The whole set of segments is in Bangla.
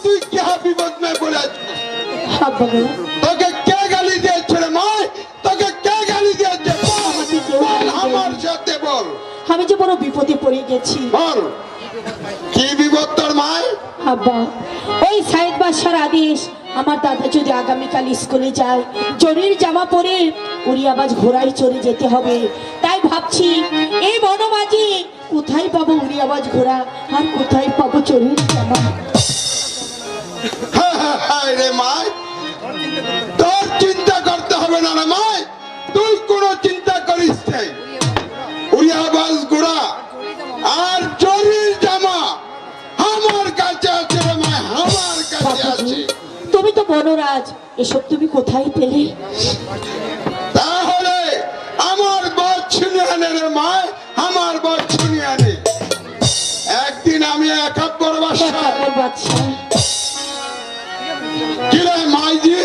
তুই কি বিপদ में बोला আব্বা গো, তোকে কে গালি দিয়েছে রে মা তোকে কে গালি দিয়েছে আমাকে কেউ বল গালি আমার দেয়নি। সাথে বল আমি যে বড় বিপদে পড়ে গেছি। বল কি বিপদ তোর মা আব্বা, ওই সাইদ বাদশার আদেশ আমার দাদা যদি আগামীকাল স্কুলে যায় জরির জামা পরে উড়িয়াবাজ ঘোড়ায় চড়ে যেতে হবে। তাই ভাবছি এই বনমাঝি কোথায় পাবো উড়িয়াবাজ ঘোড়া আর কোথায় পাবো চরির জামা। রে মা তোর চিন্তা করতে হবে না রে মা তুই কোনো চিন্তা করিস নাই উড়িয়াবাজ ঘোড়া আর চরির জামা আমার কাছে আছে রে মা আমার কাছে বাবাজি, আছে তুমি তো বনরাজ, এসব তুমি কোথায় পেলে? তাহলে আমার বচ্ছুনি আনে রে মা আমার বচ্ছুনি আনে একদিন আমি একাব্বর বাদশা একাব্বর বাদশা, কি রে মাইজি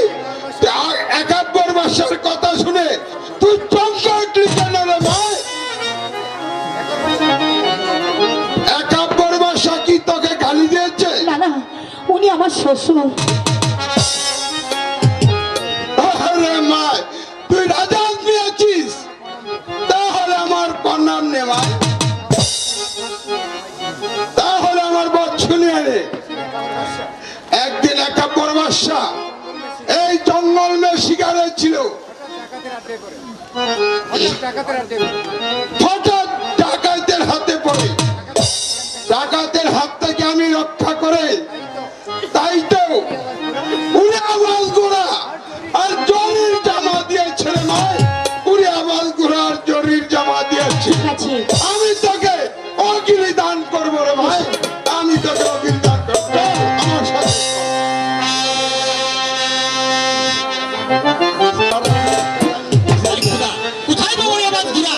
একাব্বর বাদশার কথা শুনে তুই চমকে উঠলি কেন রে মা একাব্বর বাদশা কি তোকে গালি দিয়েছে না না, উনি আমার শ্বশুর। আরে মা তুই রাজা আদমি আছিস তাহলে আমার প্রণাম নে মা তাহলে আমার বচ্ছুনি আনে একদিন একাব্বর বাদশা এই জঙ্গল মে শিকারে ছিল হঠাৎ ডাকাতের হাতে পড়ে ডাকাতের হাত থেকে আমি রক্ষা করে তাই তো উড়িয়াবাজ ঘোড়া আর জরির জামা দিয়েছে রে নয় উড়িয়াবাজ ঘোড়া আর জরির জামা দিয়েছে ঠিক আছে, আমি তোকে অগিলি দান করবো রে ভাই আমি তোকে অগিলি দান করবো আমার সাথে কোথায় পাবো আবার ঘোড়া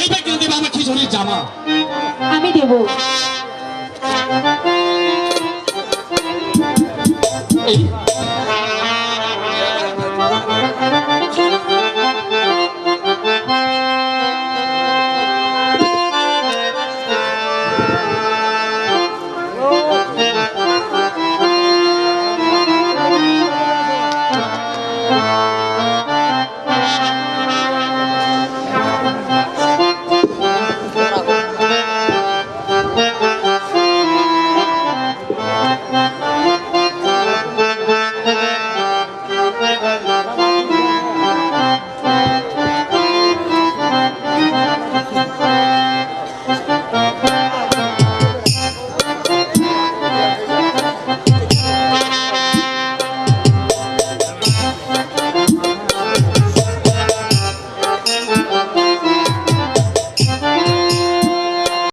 এইবার কিনে দেবে আমার খিচুড়ির জামা আমি দেবো।